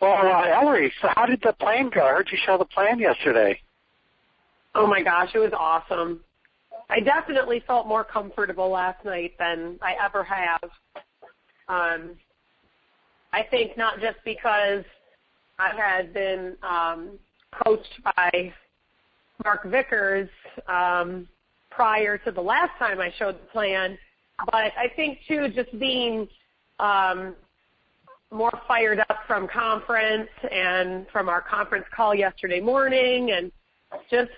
Well, Ellery, so how did the plan go? I heard you show the plan yesterday. Oh, my gosh, it was awesome. I definitely felt more comfortable last night than I ever have. I think not just because I had been coached by Mark Vickers prior to the last time I showed the plan, but I think, too, just being more fired up from conference and from our conference call yesterday morning, and just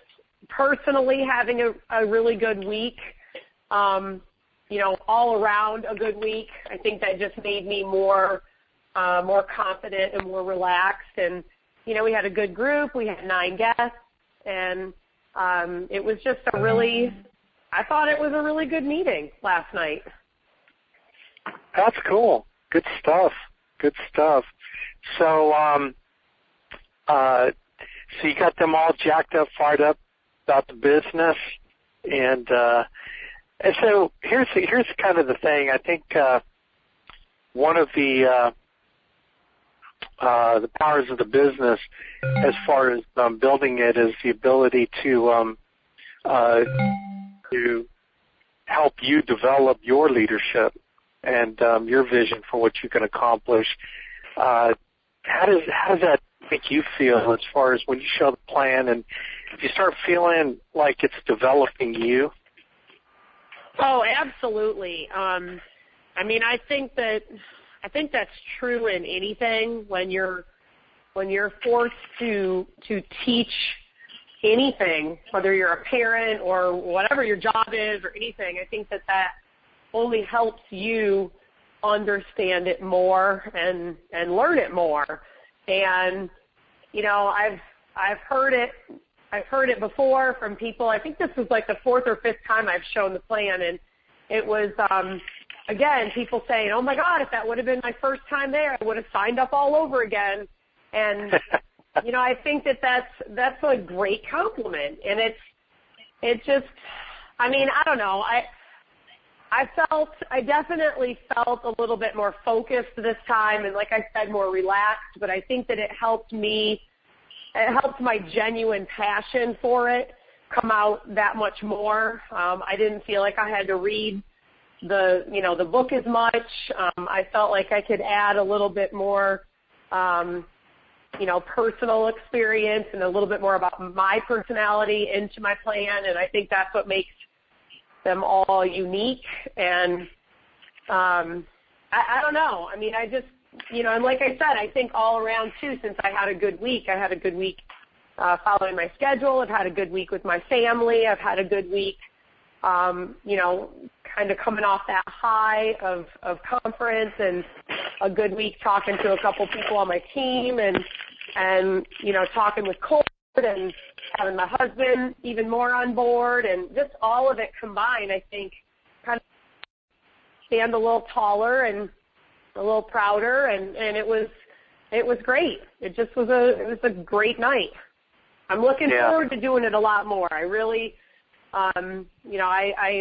personally having a really good week, all around a good week. I think that just made me more confident and more relaxed. And, we had a good group. We had 9 guests, and it was just I thought it was a really good meeting last night. That's cool. Good stuff. Good stuff. So, so you got them all jacked up, fired up about the business, and so here's kind of the thing. I think one of the powers of the business, as far as building it, is the ability to help you develop your leadership and your vision for what you can accomplish. How does that make you feel as far as when you show the plan and if you start feeling like it's developing you? Oh, absolutely. I think that's true in anything when you're forced to teach anything, whether you're a parent or whatever your job is or anything. I think that only helps you understand it more and learn it more. And I've heard it before from people. I think this was like the 4th or 5th time I've shown the plan, and it was again, people saying, "Oh my God, if that would have been my first time there, I would have signed up all over again." And I think that's a great compliment, and it just, I don't know, I definitely felt a little bit more focused this time, and like I said, more relaxed. But I think that it helped my genuine passion for it come out that much more. I didn't feel like I had to read the book as much. I felt like I could add a little bit more, personal experience and a little bit more about my personality into my plan, and I think that's what makes them all unique. And I don't know. I just, and like I said, I think all around, too, since I had a good week following my schedule. I've had a good week with my family. I've had a good week, kind of coming off that high of conference, and a good week talking to a couple people on my team, and talking with Colt and having my husband even more on board, and just all of it combined, I think, kind of stand a little taller and a little prouder, and it was great. It was a great night. I'm looking forward to doing it a lot more. I really, I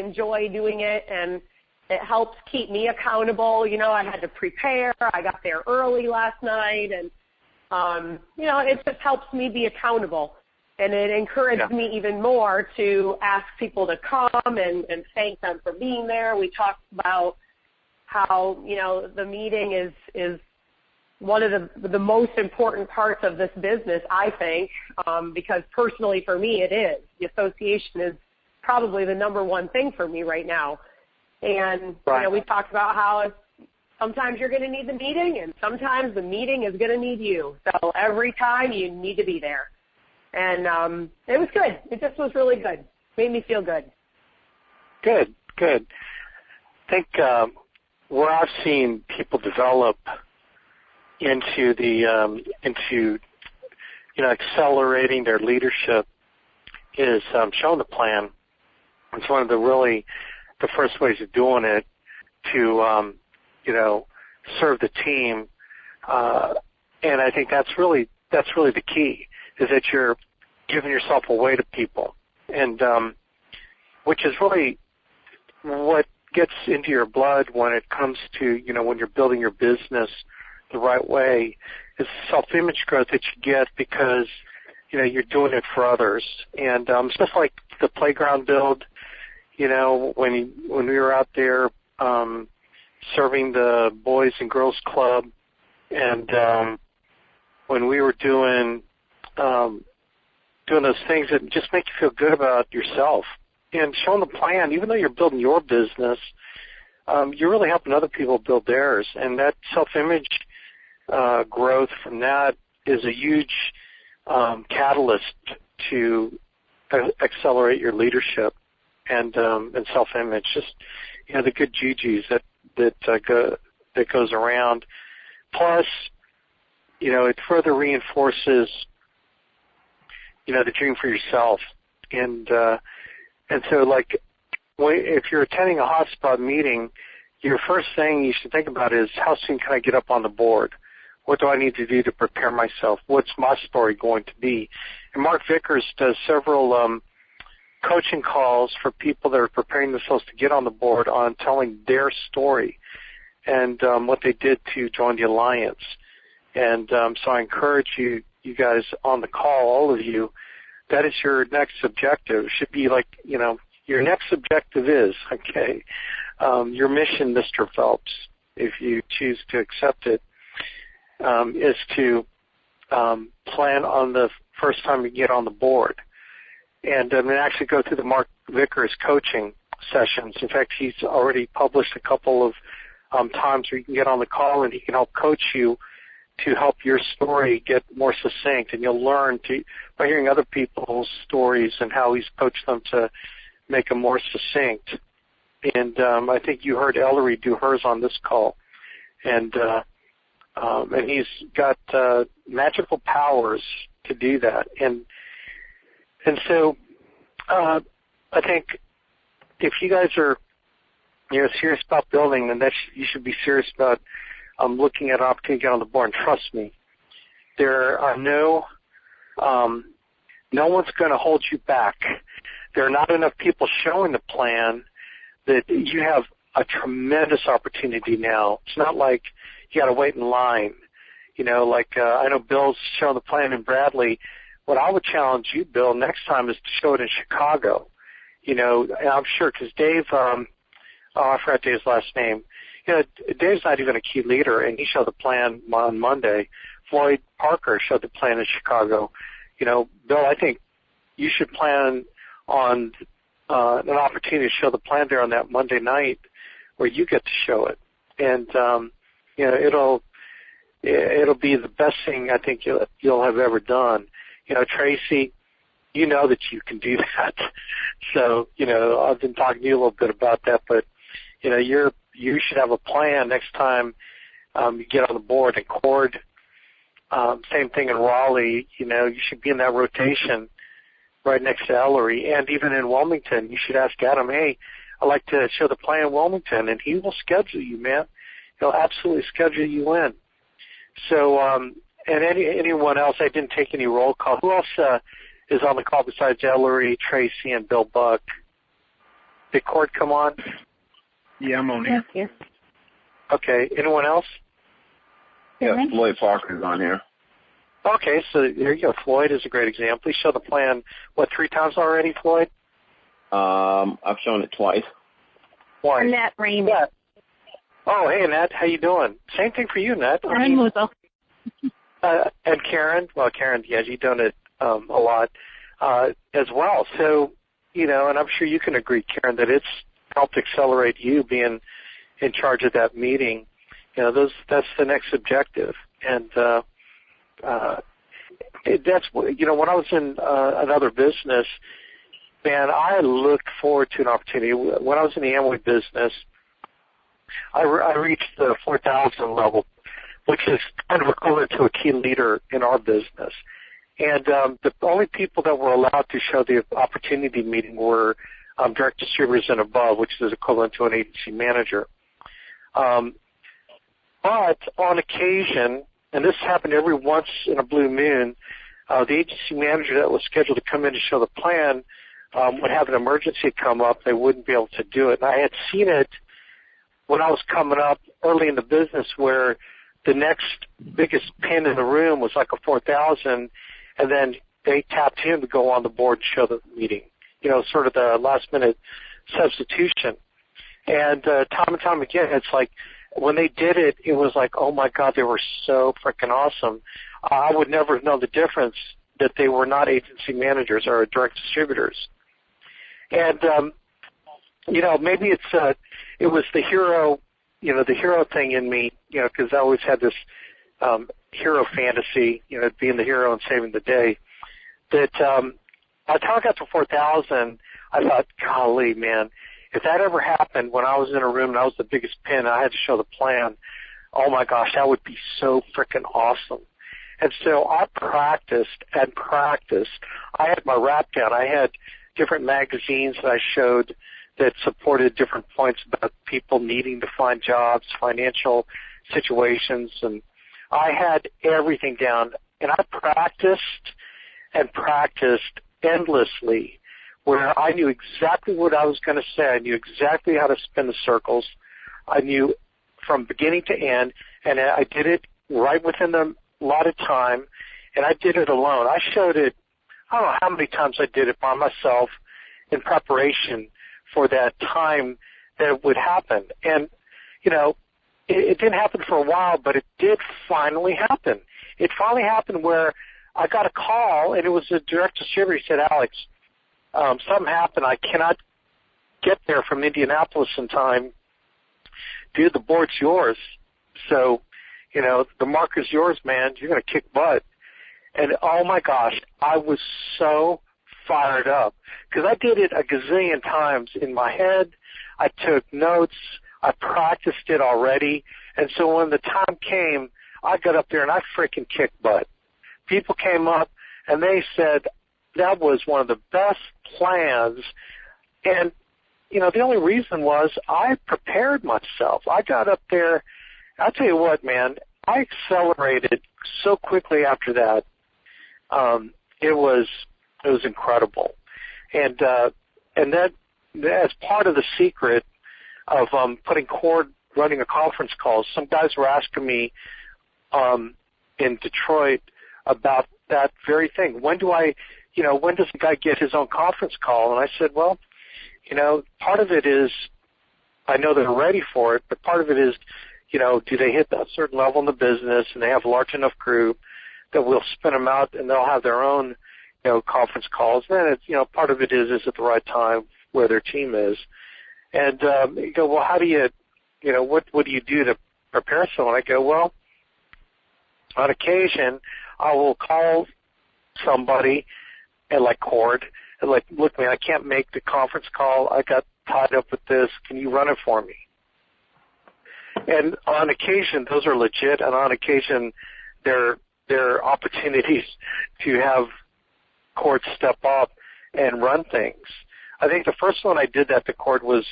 enjoy doing it, and it helps keep me accountable. I had to prepare. I got there early last night, and, it just helps me be accountable. And it encouraged me even more to ask people to come and thank them for being there. We talked about how, the meeting is one of the most important parts of this business, I think, because personally for me it is. The association is probably the number one thing for me right now. And, we talked about how sometimes you're going to need the meeting, and sometimes the meeting is going to need you. So every time you need to be there. And it was good. It just was really good. Made me feel good. Good. I think where I've seen people develop into accelerating their leadership is showing the plan. It's one of the first ways of doing it to serve the team, and I think that's really the key, is that you're giving yourself away to people, and which is really what gets into your blood when it comes to when you're building your business the right way. is self-image growth that you get because, you're doing it for others. And just like the playground build, when we were out there serving the Boys and Girls Club, and when we were doing those things that just make you feel good about yourself and showing the plan, even though you're building your business, you're really helping other people build theirs. And that self-image growth from that is a huge catalyst to accelerate your leadership and self-image. Just the good jujus that goes around. Plus, it further reinforces the dream for yourself. And so, like, if you're attending a hotspot meeting, your first thing you should think about is, how soon can I get up on the board? What do I need to do to prepare myself? What's my story going to be? And Mark Vickers does several coaching calls for people that are preparing themselves to get on the board on telling their story and what they did to join the alliance. And so I encourage you guys on the call, all of you, that is your next objective. It should be like, your next objective is, your mission, Mr. Phelps, if you choose to accept it, is to plan on the first time you get on the board. And actually go through the Mark Vickers coaching sessions. In fact, he's already published a couple of times where you can get on the call and he can help coach you to help your story get more succinct. And you'll learn by hearing other people's stories and how he's coached them to make them more succinct. And I think you heard Ellery do hers on this call. And he's got magical powers to do that. And so I think if you guys are serious about building, then you should be serious about looking at an opportunity to get on the board. And trust me, there are no one's going to hold you back. There are not enough people showing the plan that you have a tremendous opportunity now. It's not like you got to wait in line. I know Bill's showing the plan in Bradley. What I would challenge you, Bill, next time is to show it in Chicago. And I'm sure because Dave, I forgot Dave's last name. Dave's not even a key leader, and he showed the plan on Monday. Floyd Parker showed the plan in Chicago. Bill, I think you should plan on an opportunity to show the plan there on that Monday night where you get to show it. And, it'll be the best thing I think you'll have ever done. Tracy, that you can do that. So, I've been talking to you a little bit about that, but, you should have a plan next time you get on the board. And Cord, same thing in Raleigh, you should be in that rotation right next to Ellery. And even in Wilmington, you should ask Adam, hey, I'd like to show the plan in Wilmington, and he will schedule you, man. He'll absolutely schedule you in. So, and anyone else, I didn't take any roll call. Who else is on the call besides Ellery, Tracy, and Bill Buck? Did Cord come on? Yeah, I'm on here. Yes. Okay. Anyone else? Yeah, Floyd Parker's on here. Okay, so there you go. Floyd is a great example. He showed the plan, 3 times already, Floyd? I've shown it twice. Twice. Annette Raymond. Yeah. Oh, hey, Annette. How you doing? Same thing for you, Annette. And Karen. Well, Karen, yeah, you've done it a lot as well. So, and I'm sure you can agree, Karen, that it's helped accelerate you being in charge of that meeting. That's the next objective. And that's, when I was in another business, man, I looked forward to an opportunity. When I was in the Amway business, I reached the 4,000 level, which is kind of equivalent to a key leader in our business. And the only people that were allowed to show the opportunity meeting were direct distributors and above, which is equivalent to an agency manager. But on occasion, and this happened every once in a blue moon, the agency manager that was scheduled to come in to show the plan would have an emergency come up. They wouldn't be able to do it. And I had seen it when I was coming up early in the business where the next biggest pin in the room was like a 4,000, and then they tapped him to go on the board and show the meeting, sort of the last-minute substitution. And time and time again, it's like when they did it, it was like, oh, my God, they were so freaking awesome. I would never have known the difference that they were not agency managers or direct distributors. And, maybe it was the hero, the hero thing in me, because I always had this hero fantasy, being the hero and saving the day, that by the time I got to 4,000, I thought, golly, man, if that ever happened when I was in a room and I was the biggest pin and I had to show the plan, oh, my gosh, that would be so freaking awesome. And so I practiced and practiced. I had my rap down. I had different magazines that I showed that supported different points about people needing to find jobs, financial situations, and I had everything down. And I practiced and practiced endlessly, where I knew exactly what I was going to say. I knew exactly how to spin the circles. I knew from beginning to end, and I did it right within the allotted time, and I did it alone. I showed it, I don't know how many times I did it by myself in preparation for that time that it would happen. And, it didn't happen for a while, but it did finally happen. It finally happened where I got a call, and it was a direct distributor. He said, Alex, something happened. I cannot get there from Indianapolis in time. Dude, the board's yours. So, the mark is yours, man. You're going to kick butt. And, oh, my gosh, I was so fired up because I did it a gazillion times in my head. I took notes. I practiced it already. And so when the time came, I got up there and I freaking kicked butt. People came up and they said that was one of the best plans. And, the only reason was I prepared myself. I got up there. I'll tell you what, man, I accelerated so quickly after that. It was incredible. And that as part of the secret of putting cord running a conference call, some guys were asking me in Detroit about that very thing. When does the guy get his own conference call? And I said, well, part of it is I know they're ready for it, but part of it is, do they hit that certain level in the business and they have a large enough group that we'll spin them out and they'll have their own, conference calls. And then it's, part of it is at the right time where their team is. And you go, well, how do you, what do you do to prepare someone? I go, well, on occasion, I will call somebody and Cord and look, man, I can't make the conference call. I got tied up with this. Can you run it for me? And on occasion, those are legit, and on occasion, they're opportunities to have Cord step up and run things. I think the first one I did that to Cord was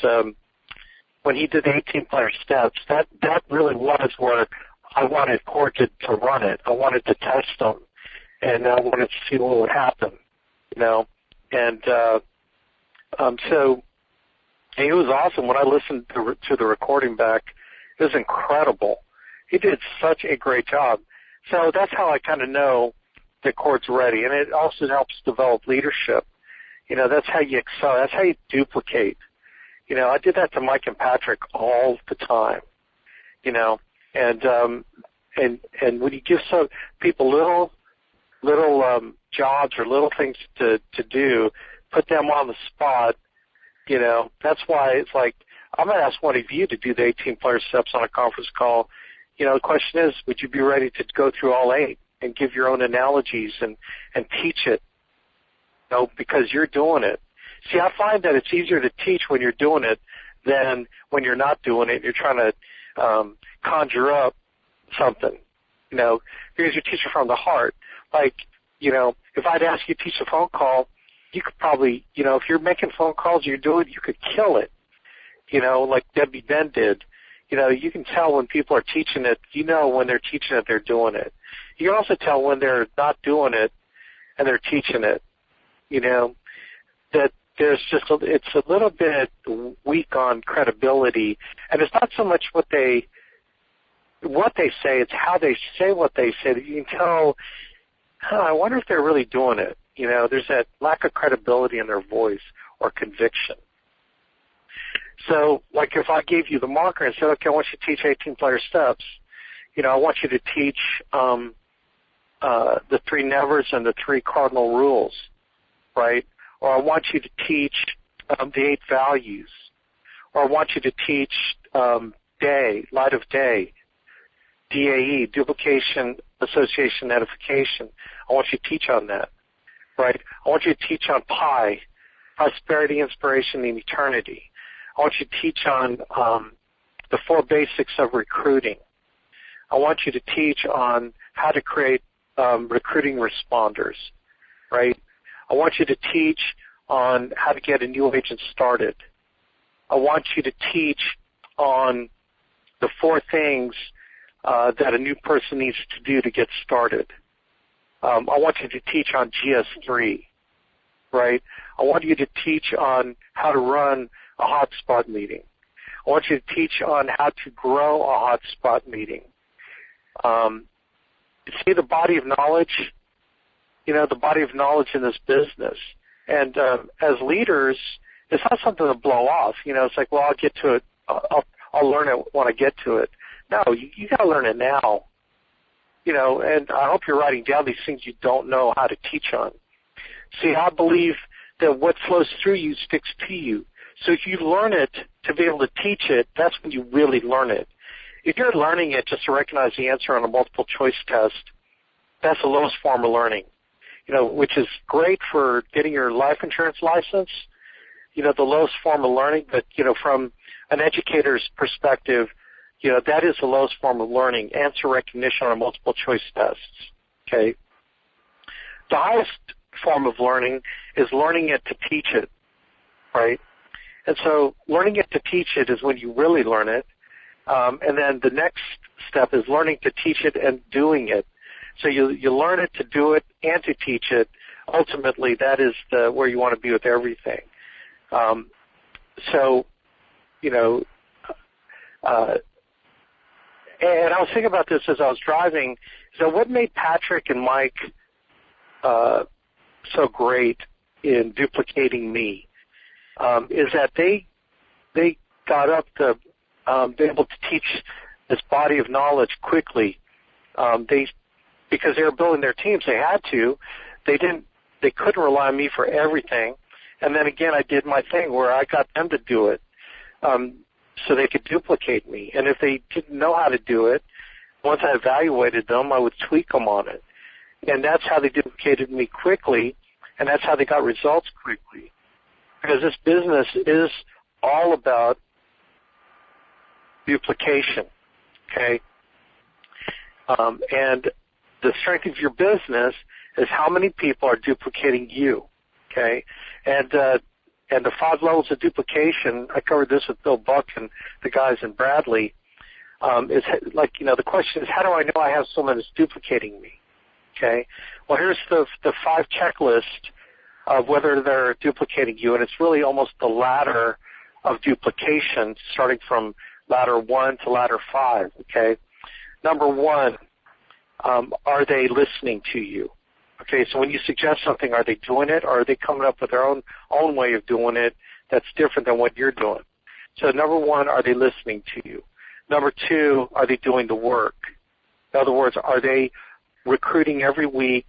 when he did the 18-player steps. That really was where I wanted Cord to run it. I wanted to test them, and I wanted to see what would happen, And so it was awesome. When I listened to the recording back, it was incredible. He did such a great job. So that's how I kind of know that Cord's ready. And it also helps develop leadership. That's how you excel. That's how you duplicate. I did that to Mike and Patrick all the time, and when you give some people little jobs or little things to do, put them on the spot, that's why it's like, I'm going to ask one of you to do the 18-player steps on a conference call. The question is, would you be ready to go through all 8 and give your own analogies and teach it, because you're doing it. See, I find that it's easier to teach when you're doing it than when you're not doing it. You're trying to conjure up something, because you're teaching from the heart. If I'd ask you to teach a phone call, you could probably, if you're making phone calls, you could kill it, like Debbie Ben did. You can tell when people are teaching it. When they're teaching it, they're doing it. You can also tell when they're not doing it and they're teaching it. That there's just it's a little bit weak on credibility, and it's not so much what they what they say, it's how they say what they say that you can tell, I wonder if they're really doing it. There's that lack of credibility in their voice or conviction. So, like if I gave you the marker and said, okay, I want you to teach 18-player steps, I want you to teach the 3 nevers and the 3 cardinal rules, right? Or I want you to teach the 8 values. Or I want you to teach light of day, DAE, duplication, association, edification. I want you to teach on that, right? I want you to teach on pi, prosperity, inspiration, and eternity. I want you to teach on the 4 basics of recruiting. I want you to teach on how to create recruiting responders, right? I want you to teach on how to get a new agent started. I want you to teach on the 4 things that a new person needs to do to get started. I want you to teach on GS3, right? I want you to teach on how to run a hotspot meeting. I want you to teach on how to grow a hotspot meeting. See the body of knowledge, the body of knowledge in this business. And as leaders, it's not something to blow off. It's like, well, I'll get to it. I'll learn it when I get to it. No, you got to learn it now. And I hope you're writing down these things you don't know how to teach on. See, I believe that what flows through you sticks to you. So if you learn it to be able to teach it, that's when you really learn it. If you're learning it just to recognize the answer on a multiple choice test, that's the lowest form of learning, which is great for getting your life insurance license, the lowest form of learning. But, from an educator's perspective, that is the lowest form of learning, answer recognition on a multiple choice tests, okay? The highest form of learning is learning it to teach it, right? And so learning it to teach it is when you really learn it. And then the next step is learning to teach it and doing it. So you learn it to do it and to teach it. Ultimately, that is where you want to be with everything. And I was thinking about this as I was driving. So what made Patrick and Mike so great in duplicating me is that they got up to be able to teach this body of knowledge quickly. Because they were building their teams, they had to. They couldn't rely on me for everything. And then again, I did my thing where I got them to do it. So they could duplicate me. And if they didn't know how to do it, once I evaluated them, I would tweak them on it. And that's how they duplicated me quickly, and that's how they got results quickly. Because this business is all about duplication, okay? And the strength of your business is how many people are duplicating you, okay? And the 5 levels of duplication, I covered this with Bill Buck and the guys in Bradley, is like, the question is, how do I know I have someone that's duplicating me? Okay. Well, here's the 5 checklist of whether they're duplicating you, and it's really almost the ladder of duplication, starting from ladder 1 to ladder 5, okay? Number 1, are they listening to you? Okay, so when you suggest something, are they doing it, or are they coming up with their own way of doing it that's different than what you're doing? So number 1, are they listening to you? Number 2, are they doing the work? In other words, are they recruiting every week,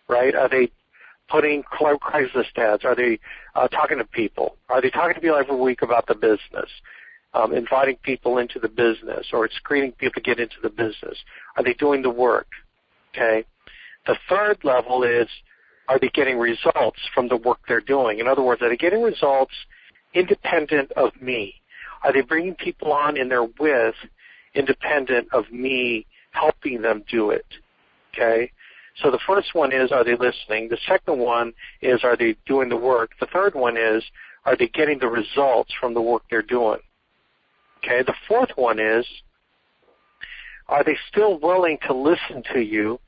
right? Are they putting Craigslist ads? Are they talking to people? Are they talking to people every week about the business, inviting people into the business, or screening people to get into the business? Are they doing the work? Okay. The 3rd level is, are they getting results from the work they're doing? In other words, are they getting results independent of me? Are they bringing people on in their width independent of me helping them do it? Okay? So the first one is, are they listening? The second one is, are they doing the work? The third one is, are they getting the results from the work they're doing? Okay? The 4th one is, are they still willing to listen to you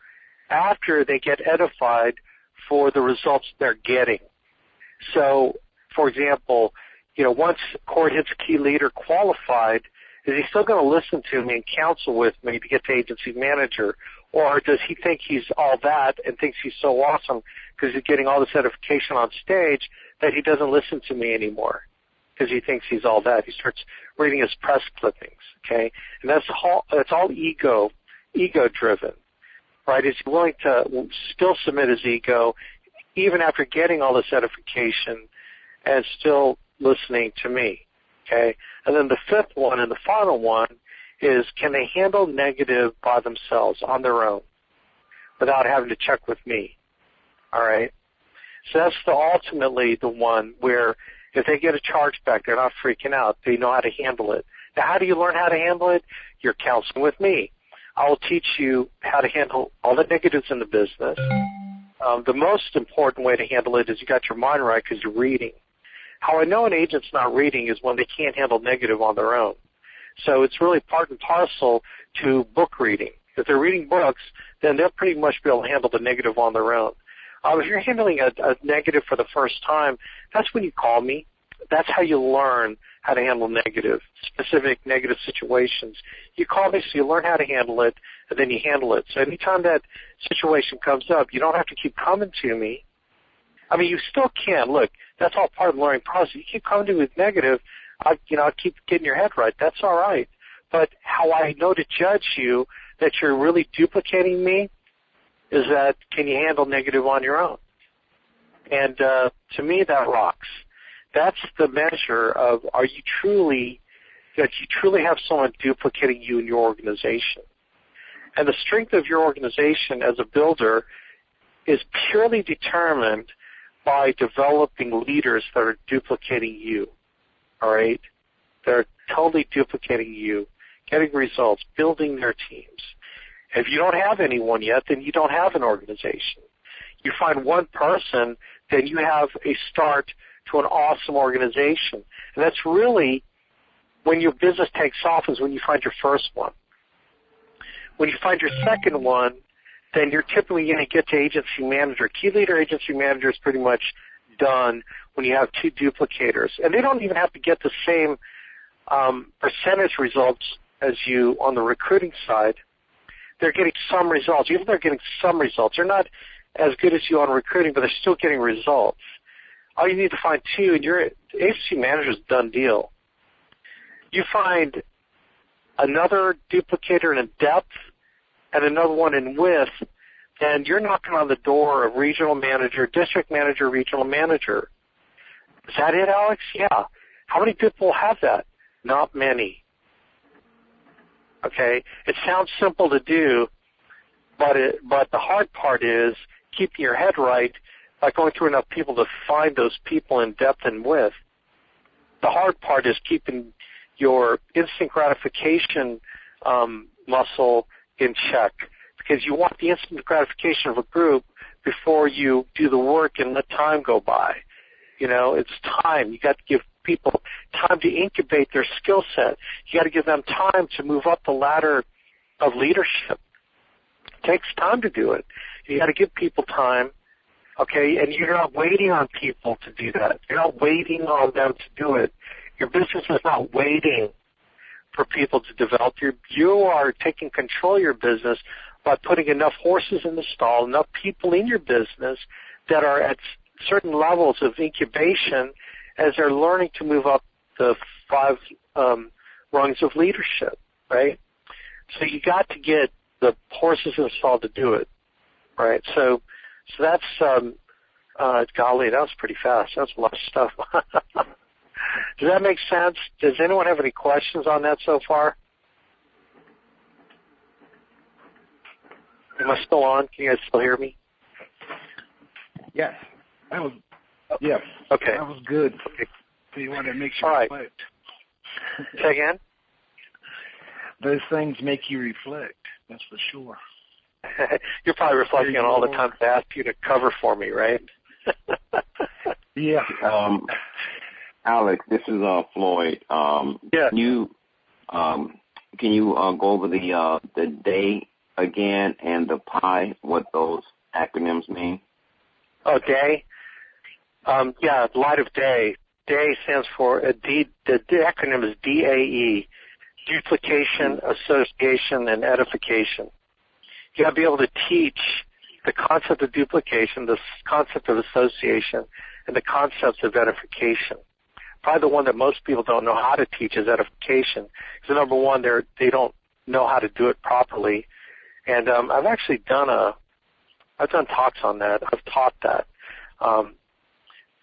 after they get edified for the results they're getting? So, for example, once Cord hits key leader qualified, Is he still going to listen to me and counsel with me to get to agency manager? Or does he think he's all that and thinks he's so awesome because he's getting all this edification on stage that he doesn't listen to me anymore because he thinks he's all that? He starts reading his press clippings, okay? And that's all ego-driven, right? Is he willing to still submit his ego even after getting all this edification and still listening to me, okay? And then the fifth one and the final one is, can they handle negative by themselves on their own without having to check with me, all right? So that's ultimately the one where if they get a charge back, they're not freaking out. They know how to handle it. Now, how do you learn how to handle it? You're counseling with me. I will teach you how to handle all the negatives in the business. The most important way to handle it is you got your mind right because you're reading. How I know an agent's not reading is when they can't handle negative on their own. So it's really part and parcel to book reading. If they're reading books, then they'll pretty much be able to handle the negative on their own. If you're handling a negative for the first time, that's when you call me. That's how you learn how to handle specific negative situations. You call me so you learn how to handle it, and then you handle it. So anytime that situation comes up, you don't have to keep coming to me. I mean, you still can. Look, that's all part of the learning process. You keep coming to me with negative, I'll keep getting your head right. That's all right. But how I know to judge you that you're really duplicating me is that can you handle negative on your own? And to me, that rocks. That's the measure of that you truly have someone duplicating you in your organization. And the strength of your organization as a builder is purely determined by developing leaders that are duplicating you. All right? They're totally duplicating you, getting results, building their teams. If you don't have anyone yet, then you don't have an organization. You find one person, then you have a start to an awesome organization. And that's really when your business takes off is when you find your first one. When you find your second one, then you're typically going to get to agency manager. Key leader agency manager is pretty much done when you have two duplicators. And they don't even have to get the same percentage results as you on the recruiting side. They're getting some results. Even they're getting some results. They're not as good as you on recruiting, but they're still getting results. All you need to find two, and your agency manager is a done deal. You find another duplicator in depth and another one in width, and you're knocking on the door of regional manager, district manager, regional manager. Is that it, Alex? Yeah. How many people have that? Not many. Okay? It sounds simple to do, but the hard part is keeping your head right by going through enough people to find those people in depth and width. The hard part is keeping your instant gratification muscle in check, because you want the instant gratification of a group before you do the work and let time go by. It's time. You got to give people time to incubate their skill set. You got to give them time to move up the ladder of leadership. It takes time to do it. You got to give people time, okay? And you're not waiting on people to do that. You're not waiting on them to do it. Your business is not waiting for people to develop. You are taking control of your business by putting enough horses in the stall, enough people in your business that are at certain levels of incubation as they're learning to move up the 5 rungs of leadership, right? So you got to get the horses in the stall to do it, right? So that's, golly, that was pretty fast. That was a lot of stuff. Does that make sense? Does anyone have any questions on that so far? Am I still on? Can you guys still hear me? Yes. That was, yeah. Okay. That was good. Okay. So you want to make sure All right. reflect. Say again? Those things make you reflect. That's for sure. You're probably reflecting on all the times I asked you to cover for me, right? Yeah. Alex, this is Floyd. Yeah. Can you go over the day again and the PI, what those acronyms mean? Oh, day? Yeah, light of day. Day stands for, the acronym is DAE, duplication, association, and edification. You got to be able to teach the concept of duplication, the concept of association, and the concepts of edification. Probably the one that most people don't know how to teach is edification. So number one, they don't know how to do it properly. And I've actually done talks on that. I've taught that.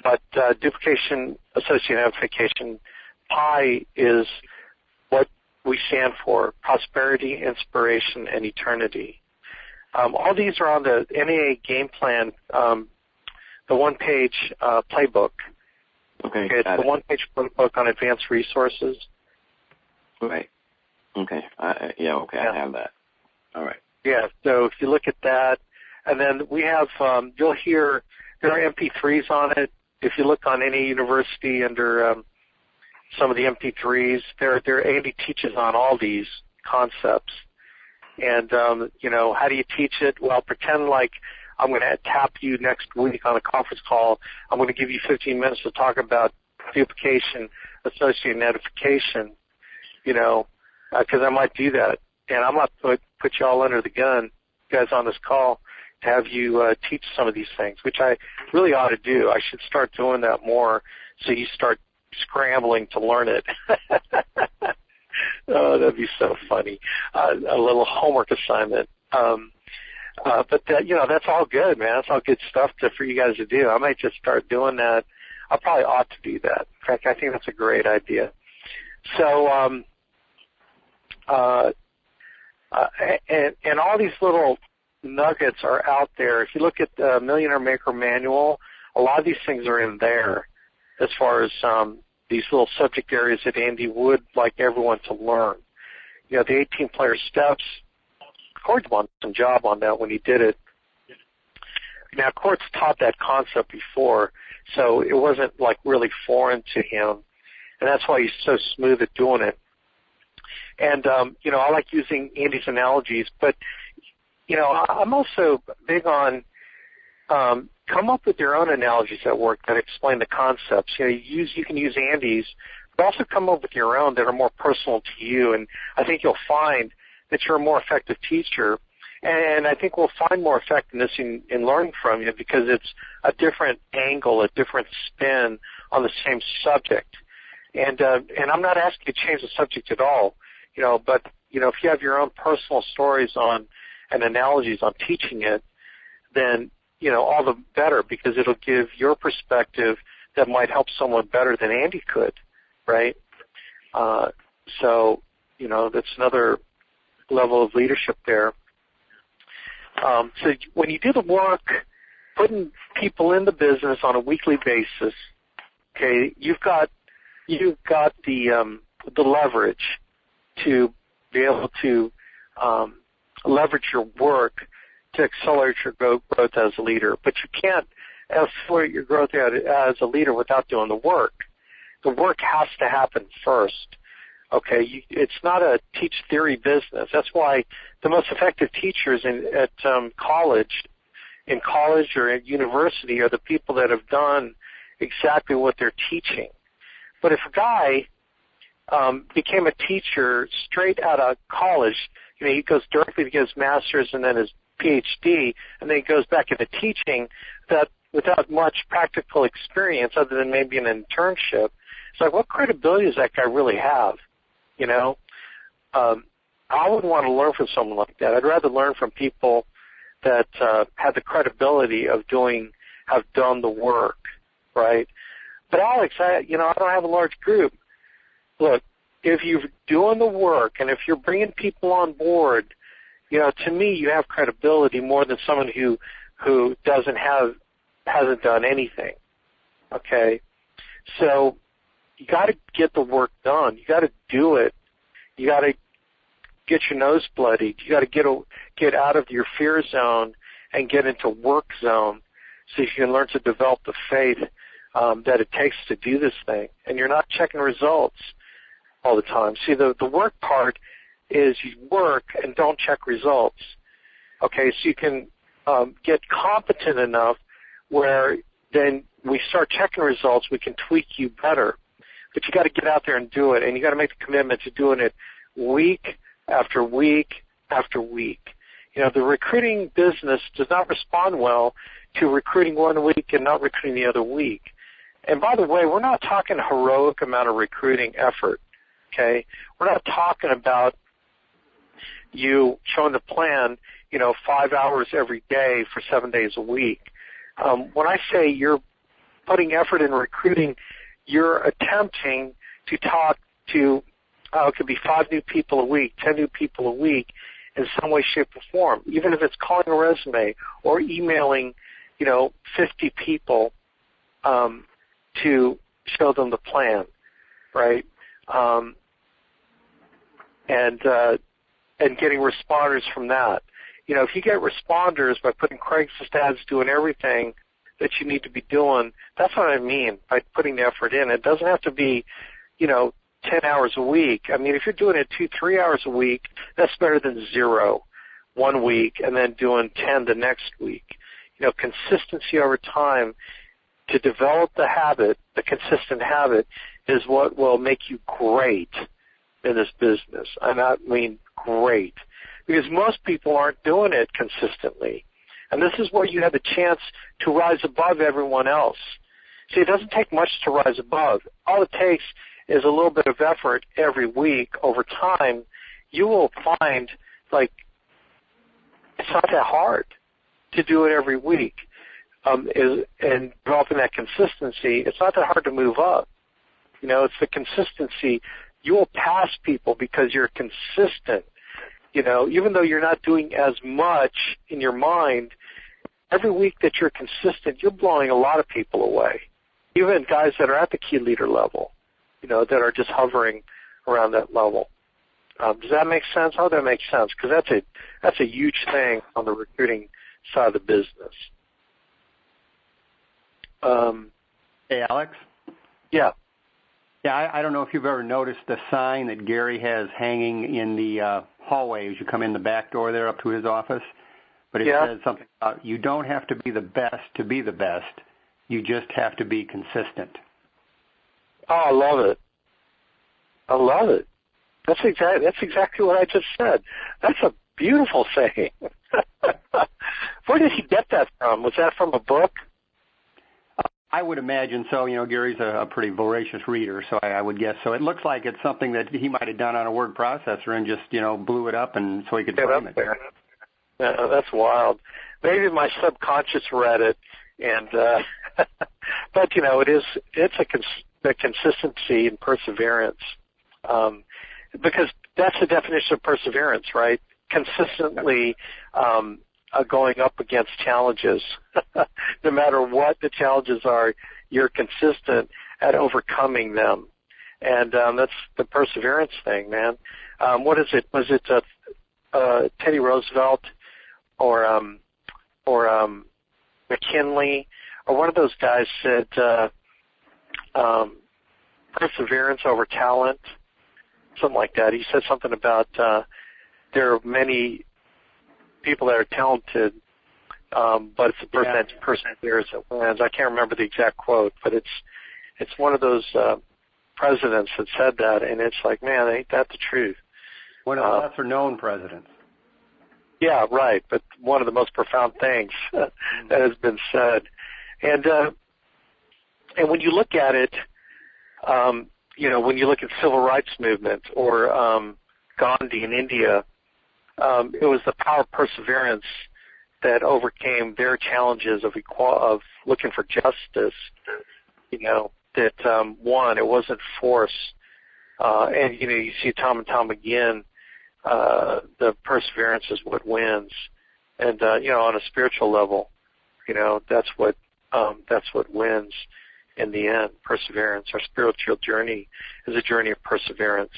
But duplication, association, and edification, PI is what we stand for: prosperity, inspiration, and eternity. All these are on the NAA game plan, the one-page playbook. Okay, it's the one-page playbook on advanced resources. Right. Okay. I have that. All right. Yeah, so if you look at that, and then we have, you'll hear there are MP3s on it. If you look on any university under some of the MP3s, Andy teaches on all these concepts. And, how do you teach it? Well, pretend like I'm going to tap you next week on a conference call. I'm going to give you 15 minutes to talk about duplication, association, and edification, because I might do that. And I'm not put you all under the gun, guys on this call, to have you teach some of these things, which I really ought to do. I should start doing that more so you start scrambling to learn it. Oh, that'd be so funny. A little homework assignment. But that's all good, man. That's all good stuff for you guys to do. I might just start doing that. I probably ought to do that. In fact, I think that's a great idea. So, and all these little nuggets are out there. If you look at the Millionaire Maker Manual, a lot of these things are in there as far as these little subject areas that Andy would like everyone to learn. The 18-player steps, Court's done some job on that when he did it. Now, Court's taught that concept before, so it wasn't like really foreign to him, and that's why he's so smooth at doing it. And, I like using Andy's analogies, but, I'm also big on come up with your own analogies that work that explain the concepts. You can use Andy's, but also come up with your own that are more personal to you, and I think you'll find that you're a more effective teacher, and I think we'll find more effectiveness in learning from you because it's a different angle, a different spin on the same subject. And I'm not asking you to change the subject at all, but if you have your own personal stories on and analogies on teaching it, then all the better, because it'll give your perspective that might help someone better than Andy could, right? So that's another level of leadership there. So when you do the work, putting people in the business on a weekly basis, okay, you've got the leverage to be able to leverage your work to accelerate your growth as a leader. But you can't accelerate your growth as a leader without doing the work. The work has to happen first. Okay, it's not a teach theory business. That's why the most effective teachers in college or at university are the people that have done exactly what they're teaching. But if a guy became a teacher straight out of college, he goes directly to get his master's and then his PhD, and then he goes back into teaching that without much practical experience other than maybe an internship. It's like, what credibility does that guy really have? I wouldn't want to learn from someone like that. I'd rather learn from people that have the credibility of have done the work, right? But Alex, I don't have a large group. Look, if you're doing the work and if you're bringing people on board, to me, you have credibility more than someone who hasn't done anything. Okay, so you got to get the work done. You got to do it. You got to get your nose bloodied. You got to get out of your fear zone and get into work zone, so you can learn to develop the faith that it takes to do this thing. And you're not checking results all the time. See, the work part is you work and don't check results. Okay, so you can get competent enough where then we start checking results, we can tweak you better. But you got to get out there and do it, and you got to make the commitment to doing it week after week after week. You know, the recruiting business does not respond well to recruiting one week and not recruiting the other week. And by the way, we're not talking heroic amount of recruiting effort, okay? We're not talking about you showing the plan, 5 hours every day for 7 days a week. When I say you're putting effort in recruiting, you're attempting to talk to, it could be 5 new people a week, 10 new people a week in some way, shape, or form, even if it's calling a resume or emailing, 50 people to show them the plan, right? And getting responders from that. If you get responders by putting Craigslist ads, doing everything that you need to be doing, that's what I mean by putting the effort in. It doesn't have to be, 10 hours a week. I mean, if you're doing it 2-3 hours a week, that's better than 0 one week and then doing 10 the next week. Consistency over time to develop the habit, the consistent habit, is what will make you great in this business. And I mean great. Because most people aren't doing it consistently. And this is where you have the chance to rise above everyone else. See, it doesn't take much to rise above. All it takes is a little bit of effort every week. Over time, you will find, it's not that hard to do it every week. And developing that consistency, it's not that hard to move up. It's the consistency. You will pass people because you're consistent. Even though you're not doing as much in your mind, every week that you're consistent, you're blowing a lot of people away. Even guys that are at the key leader level, that are just hovering around that level. Does that make sense? How does that make sense? Because that's a huge thing on the recruiting side of the business. Hey, Alex? Yeah. Yeah, I don't know if you've ever noticed the sign that Gary has hanging in the hallway as you come in the back door there up to his office. But it says something about you don't have to be the best to be the best. You just have to be consistent. Oh, I love it. I love it. That's exactly what I just said. That's a beautiful saying. Where did he get that from? Was that from a book? I would imagine so. Gary's a pretty voracious reader, so I would guess so. It looks like it's something that he might have done on a word processor and just, blew it up and so he could frame it. There. Yeah, that's wild. Maybe my subconscious read it, and but it's the consistency and perseverance, because that's the definition of perseverance, right? Consistently going up against challenges. No matter what the challenges are, you're consistent at overcoming them. And that's the perseverance thing, man. What is it? Was it Teddy Roosevelt or McKinley or one of those guys said perseverance over talent, something like that. He said something about there are many people that are talented, but it's the person that perseveres that wins. I can't remember the exact quote, but it's one of those presidents that said that, and it's like, man, ain't that the truth? One of the lesser-known presidents. Yeah, right, but one of the most profound things that has been said. And when you look at it, when you look at civil rights movement or Gandhi in India, it was the power of perseverance that overcame their challenges of looking for justice, that won. It wasn't force. And, you see time and time again, the perseverance is what wins. And, on a spiritual level, that's what wins in the end, perseverance. Our spiritual journey is a journey of perseverance.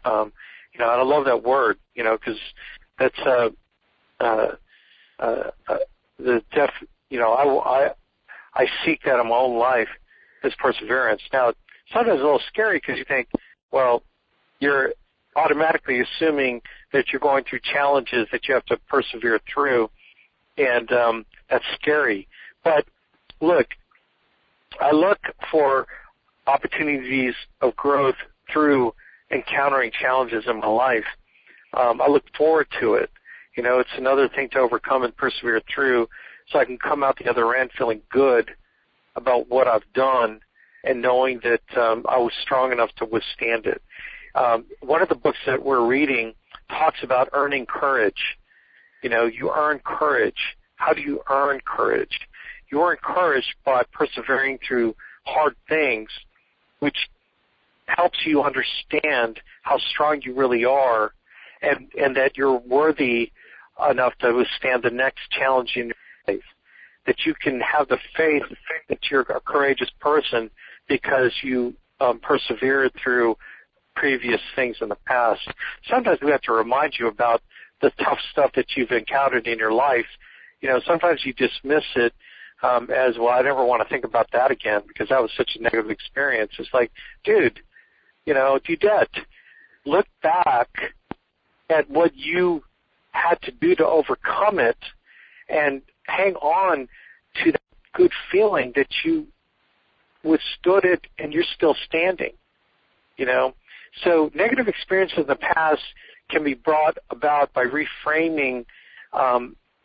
And I love that word, because that's I seek that in my own life as perseverance. Now, sometimes it's a little scary because you think, well, you're automatically assuming that you're going through challenges that you have to persevere through, and that's scary. But look, I look for opportunities of growth through encountering challenges in my life. I look forward to it. You know, it's another thing to overcome and persevere through, so I can come out the other end feeling good about what I've done and knowing that I was strong enough to withstand it. One of the books that we're reading talks about earning courage. You know, you earn courage. How do you earn courage? You earn courage by persevering through hard things, which helps you understand how strong you really are, and that you're worthy enough to withstand the next challenge in your life, that you can have the faith that you're a courageous person because you persevered through previous things in the past. Sometimes we have to remind you about the tough stuff that you've encountered in your life. You know, sometimes you dismiss it as, well, I never want to think about that again because that was such a negative experience. It's like, dude, you know, Dudette, look back at what you had to do to overcome it and hang on to that good feeling that you withstood it and you're still standing, you know. So negative experiences in the past can be brought about by reframing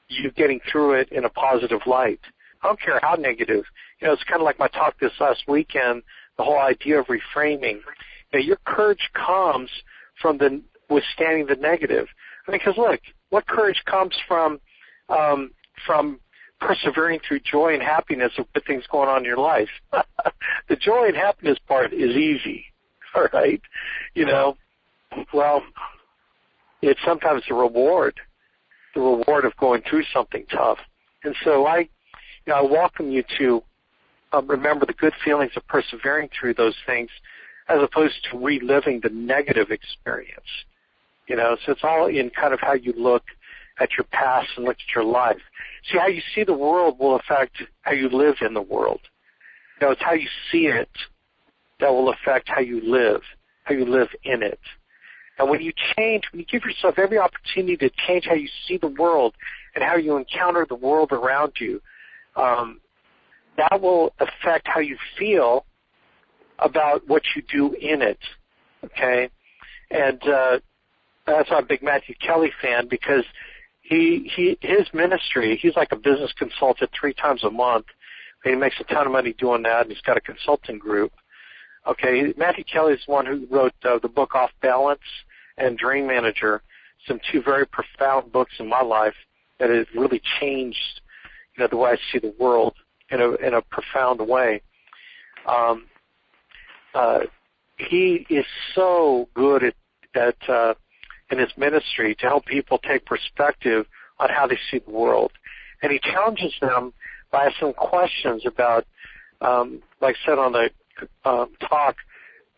you getting through it in a positive light. I don't care how negative. You know, it's kind of like my talk this last weekend, the whole idea of reframing. You know, your courage comes from the withstanding the negative. I mean, because look, what courage comes from persevering through joy and happiness of good things going on in your life. The joy and happiness part is easy, all right? You know, well, it's sometimes the reward of going through something tough. And so I welcome you to remember the good feelings of persevering through those things as opposed to reliving the negative experience. You know, so it's all in kind of how you look at your past and look at your life. See, how you see the world will affect how you live in the world. You know, it's how you see it that will affect how you live in it. And when you give yourself every opportunity to change how you see the world and how you encounter the world around you, that will affect how you feel about what you do in it, okay? And that's why I'm a big Matthew Kelly fan, because his ministry, he's like a business consultant 3 times a month. He makes a ton of money doing that, and he's got a consulting group. Okay, Matthew Kelly is the one who wrote the book Off Balance and Dream Manager, some 2 very profound books in my life that have really changed, you know, the way I see the world in a profound way. He is so good at in his ministry to help people take perspective on how they see the world, and he challenges them by asking questions about, like I said on the talk,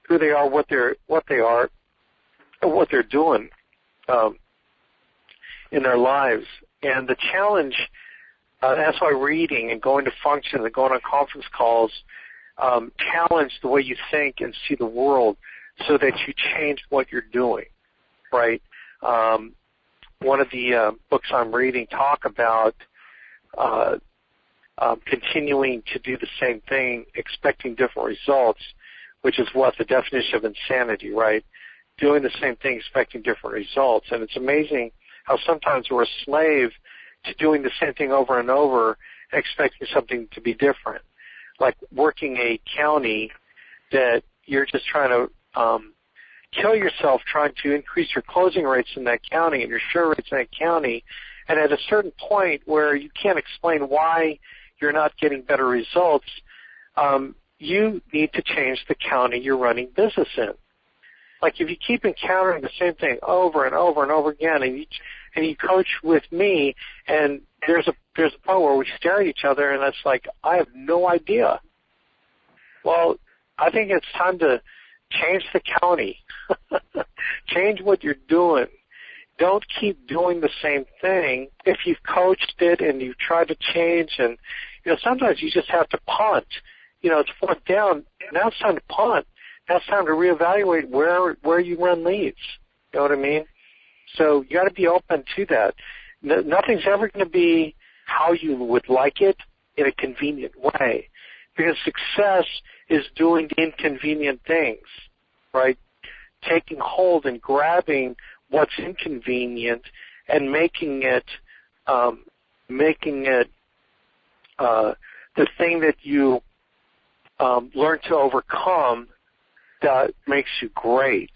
who they are, what they are, and what they're doing in their lives. And the challenge, that's why reading and going to functions and going on conference calls challenge the way you think and see the world so that you change what you're doing, right? One of the books I'm reading talk about continuing to do the same thing, expecting different results, which is what the definition of insanity, right? Doing the same thing, expecting different results. And it's amazing how sometimes we're a slave to doing the same thing over and over and expecting something to be different. Like working a county that you're just trying to kill yourself trying to increase your closing rates in that county and your share rates in that county, and at a certain point where you can't explain why you're not getting better results, you need to change the county you're running business in. Like if you keep encountering the same thing over and over and over again, and you coach with me, and there's a point where we stare at each other, and it's like, I have no idea. Well, I think it's time to change the county. Change what you're doing. Don't keep doing the same thing. If you've coached it and you've tried to change, and sometimes you just have to punt. It's 4th down. Now it's time to punt. Now it's time to reevaluate where you run leads. You know what I mean? So you got to be open to that. Nothing's ever going to be how you would like it in a convenient way, because success is doing inconvenient things, right? taking hold and grabbing what's inconvenient and making it the thing that you learn to overcome that makes you great,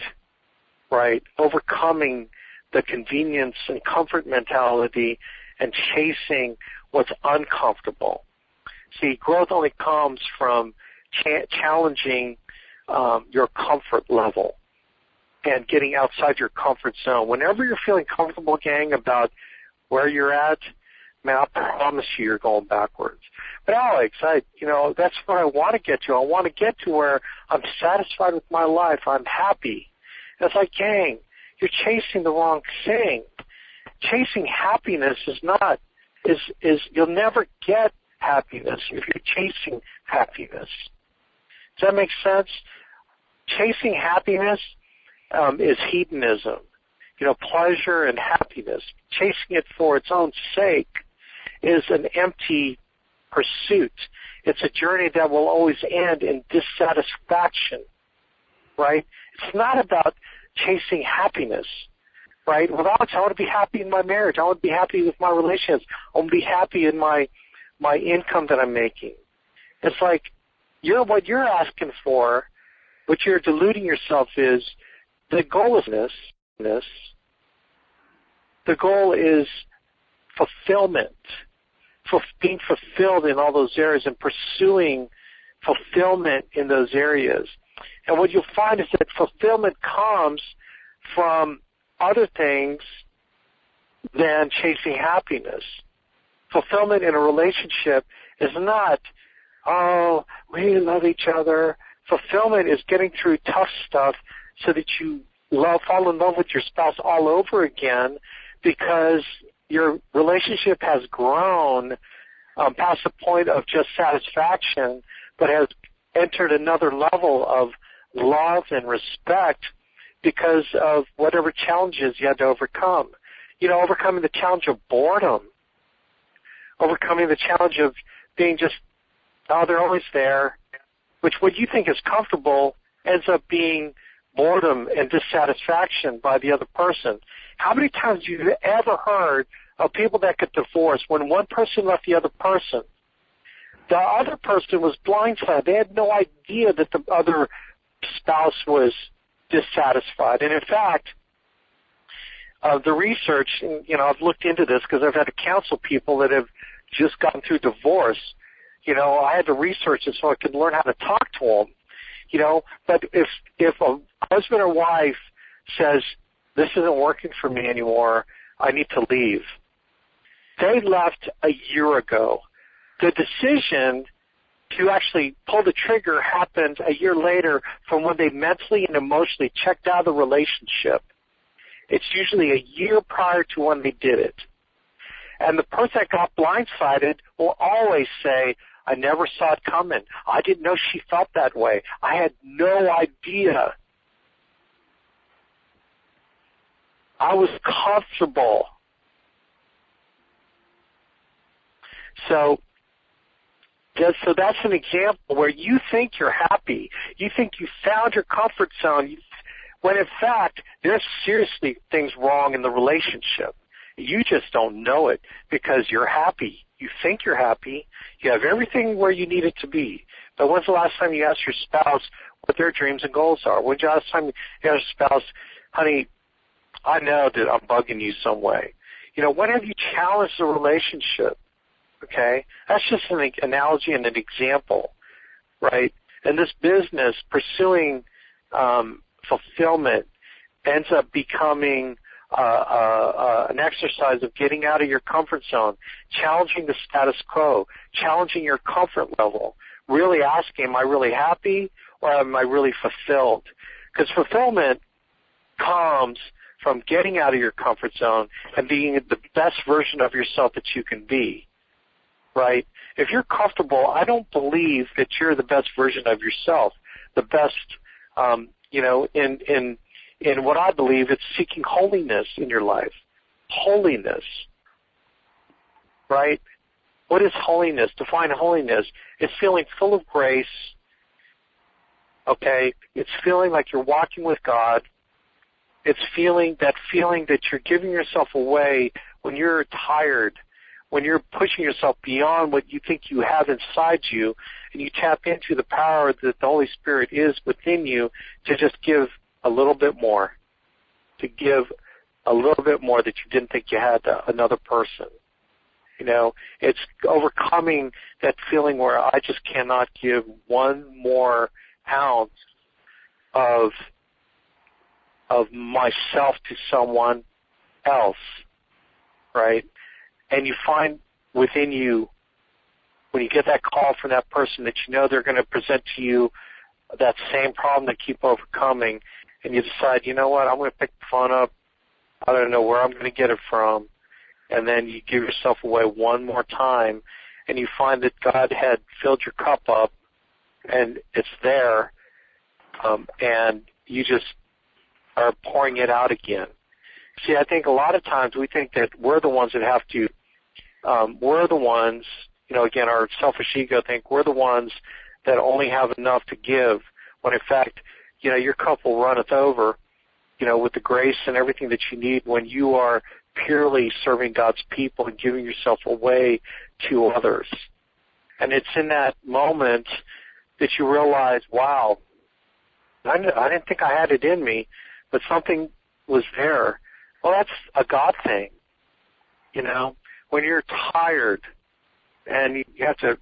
right? Overcoming the convenience and comfort mentality and chasing what's uncomfortable. See, growth only comes from challenging your comfort level and getting outside your comfort zone. Whenever you're feeling comfortable, gang, about where you're at, man, I promise you're going backwards. But Alex, that's what I want to get to. I want to get to where I'm satisfied with my life. I'm happy. And it's like, gang, you're chasing the wrong thing. Chasing happiness is you'll never get happiness if you're chasing happiness. Does that make sense? Chasing happiness is hedonism, pleasure and happiness. Chasing it for its own sake is an empty pursuit. It's a journey that will always end in dissatisfaction, right? It's not about chasing happiness, right? Well, Alex, I want to be happy in my marriage. I want to be happy with my relationships. I want to be happy in my income that I'm making. It's like what you're asking for, what you're deluding yourself is the goal is this. The goal is fulfillment, being fulfilled in all those areas and pursuing fulfillment in those areas. And what you'll find is that fulfillment comes from other things than chasing happiness. Fulfillment in a relationship is not, oh, we love each other. Fulfillment is getting through tough stuff so that you fall in love with your spouse all over again because your relationship has grown past the point of just satisfaction, but has entered another level of love and respect because of whatever challenges you had to overcome. Overcoming the challenge of boredom, overcoming the challenge of being just, they're always there, which what you think is comfortable ends up being boredom and dissatisfaction by the other person. How many times have you ever heard of people that get divorced when one person left the other person? The other person was blindsided. They had no idea that the other spouse was dissatisfied. And in fact, the research, I've looked into this because I've had to counsel people that have just gotten through divorce. I had to research it so I could learn how to talk to them. But if a husband or wife says, this isn't working for me anymore, I need to leave, they left a year ago. The decision to actually pull the trigger happened a year later from when they mentally and emotionally checked out of the relationship. It's usually a year prior to when they did it. And the person that got blindsided will always say, I never saw it coming. I didn't know she felt that way. I had no idea. I was comfortable. So that's an example where you think you're happy. You think you found your comfort zone, when in fact there's seriously things wrong in the relationship. You just don't know it because you're happy. You think you're happy. You have everything where you need it to be. But when's the last time you asked your spouse what their dreams and goals are? When's the last time you asked your spouse, honey, I know that I'm bugging you some way. When have you challenged the relationship? Okay? That's just an analogy and an example, right? And this business, pursuing fulfillment, ends up becoming an exercise of getting out of your comfort zone, challenging the status quo, challenging your comfort level, really asking, am I really happy or am I really fulfilled? Because fulfillment comes from getting out of your comfort zone and being the best version of yourself that you can be, right? If you're comfortable, I don't believe that you're the best version of yourself, the best, in what I believe, it's seeking holiness in your life. Holiness, right? What is holiness? Define holiness. It's feeling full of grace, okay? It's feeling like you're walking with God, It's that feeling that you're giving yourself away when you're tired, when you're pushing yourself beyond what you think you have inside you, and you tap into the power that the Holy Spirit is within you to just give a little bit more, to give a little bit more that you didn't think you had to another person. It's overcoming that feeling where I just cannot give one more ounce of myself to someone else, right? And you find within you, when you get that call from that person that you know they're going to present to you that same problem that keep overcoming, and you decide, you know what, I'm going to pick the phone up. I don't know where I'm going to get it from. And then you give yourself away one more time, and you find that God had filled your cup up, and it's there, and you just are pouring it out again. See, I think a lot of times we think that we're the ones that have to, we're the ones, again, our selfish ego think we're the ones that only have enough to give, when in fact, your cup will runneth over, with the grace and everything that you need when you are purely serving God's people and giving yourself away to others. And it's in that moment that you realize, wow, I didn't think I had it in me, but something was there. Well, that's a God thing. When you're tired and you have to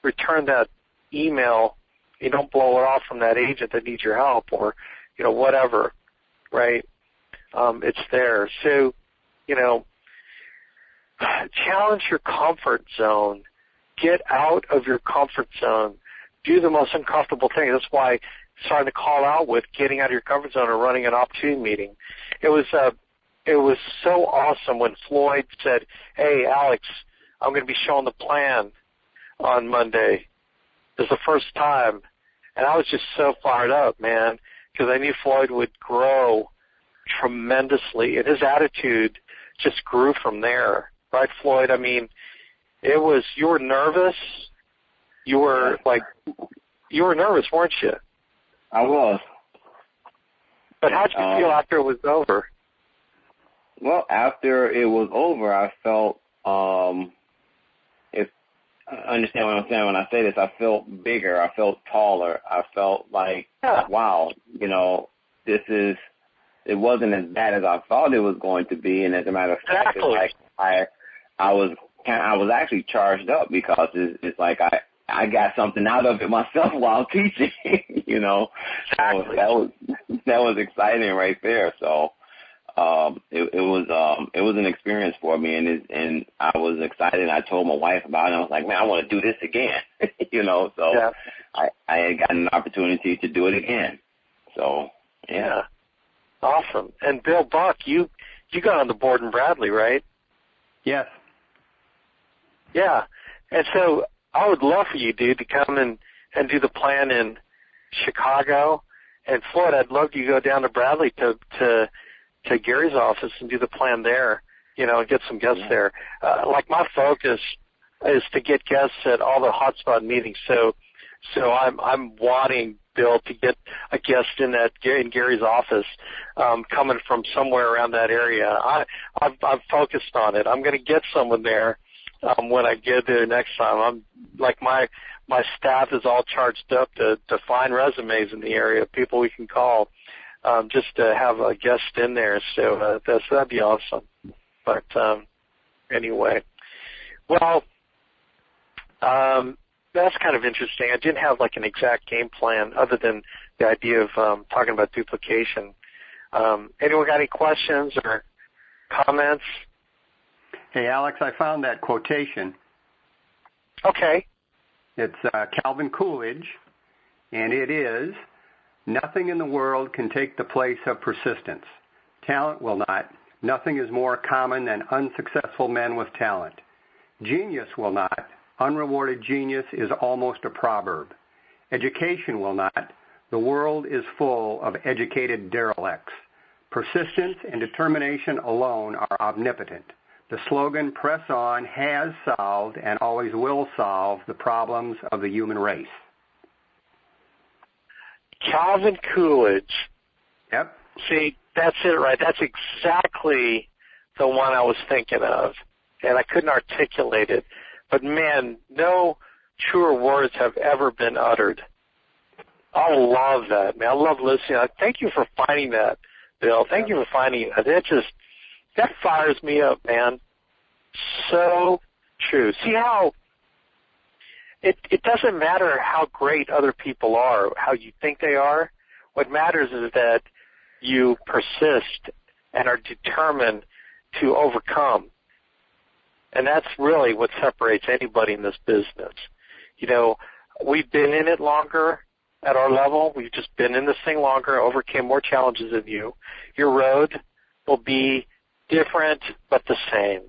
return that email, you don't blow it off from that agent that needs your help or, whatever, right? It's there. So, challenge your comfort zone. Get out of your comfort zone. Do the most uncomfortable thing. That's why starting to call out with getting out of your comfort zone or running an opportunity meeting. It was so awesome when Floyd said, "Hey, Alex, I'm going to be showing the plan on Monday." It's the first time. And I was just so fired up, man, because I knew Floyd would grow tremendously. And his attitude just grew from there. Right, Floyd? I mean, you were nervous. You were nervous, weren't you? I was. But how'd you feel after it was over? Well, after it was over, I felt, if understand what I'm saying when I say this, I felt bigger. I felt taller. I felt like, wow, it wasn't as bad as I thought it was going to be. And as a matter of fact, it's like I was actually charged up because it's like I got something out of it myself while teaching, Exactly. So that was exciting right there. So it was an experience for me, and I was excited. I told my wife about it. I was like, man, I want to do this again, So yeah. I had gotten an opportunity to do it again. So yeah. Awesome. And Bill Buck, you got on the board in Bradley, right? Yes. Yeah. And so I would love for you, dude, to come and do the plan in Chicago. And Floyd, I'd love you to go down to Bradley to Gary's office and do the plan there, and get some guests there. Like my focus is to get guests at all the hotspot meetings. So I'm wanting Bill to get a guest in Gary's office, coming from somewhere around that area. I've focused on it. I'm going to get someone there when I get there next time. I'm like my staff is all charged up to find resumes in the area, people we can call, just to have a guest in there. So that'd be awesome. But anyway, well. That's kind of interesting. I didn't have like an exact game plan other than the idea of talking about duplication. Anyone got any questions or comments? Hey, Alex, I found that quotation. Okay. It's Calvin Coolidge, and it is, "Nothing in the world can take the place of persistence. Talent will not. Nothing is more common than unsuccessful men with talent. Genius will not. Unrewarded genius is almost a proverb. Education will not. The world is full of educated derelicts. Persistence and determination alone are omnipotent. The slogan, 'Press on,' has solved and always will solve the problems of the human race." Calvin Coolidge. Yep. See, That's it, right? That's exactly the one I was thinking of, and I couldn't articulate it. But, man, no truer words have ever been uttered. I love that, man. I love listening. Thank you for finding that, Bill. Thank you for finding it. That fires me up, man. So true. See how it doesn't matter how great other people are, how you think they are. What matters is that you persist and are determined to overcome. And that's really what separates anybody in this business. You know, we've been in it longer at our level. We've just been in this thing longer, overcame more challenges than you. Your road will be different but the same.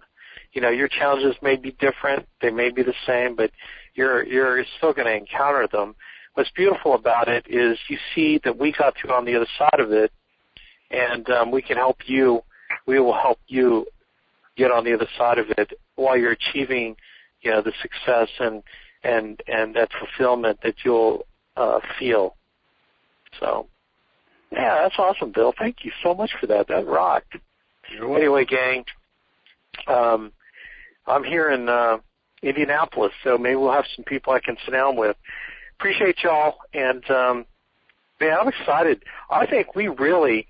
You know, your challenges may be different. They may be the same, but you're still going to encounter them. What's beautiful about it is you see that we got through on the other side of it, and we can help you. We will help you get on the other side of it while you're achieving, you know, the success and that fulfillment that you'll feel. So, yeah, that's awesome, Bill. Thank you so much for that. That rocked. Anyway, gang, I'm here in Indianapolis, so maybe we'll have some people I can sit down with. Appreciate y'all, and man, I'm excited. I think we really,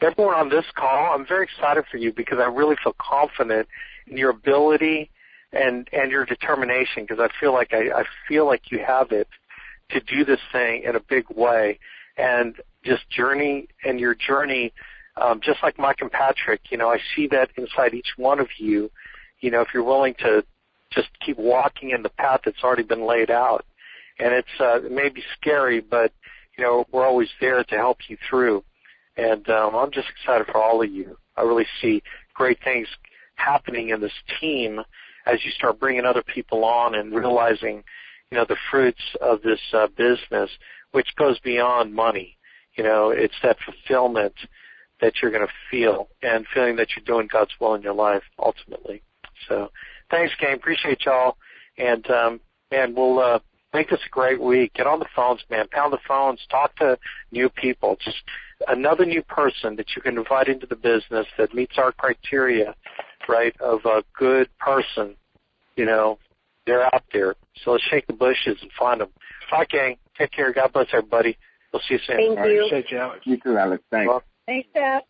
everyone on this call, I'm very excited for you because I really feel confident in your ability and your determination, because I feel like you have it to do this thing in a big way, and just journey and your journey, just like Mike and Patrick. You know, I see that inside each one of you. You know, if you're willing to just keep walking in the path that's already been laid out, and it may be scary, but you know, we're always there to help you through. And I'm just excited for all of you. I really see great things happening in this team as you start bringing other people on and realizing, you know, the fruits of this business, which goes beyond money. You know, it's that fulfillment that you're going to feel and feeling that you're doing God's will in your life ultimately. So thanks, gang. Appreciate y'all. And, man, we'll make this a great week. Get on the phones, man. Pound the phones. Talk to new people. Just another new person that you can invite into the business that meets our criteria, right, of a good person. You know, they're out there. So let's shake the bushes and find them. All right, gang. Take care. God bless everybody. We'll see you soon. Thank you. Appreciate you, Alex. You too, Alex. Thanks. Thanks, Alex.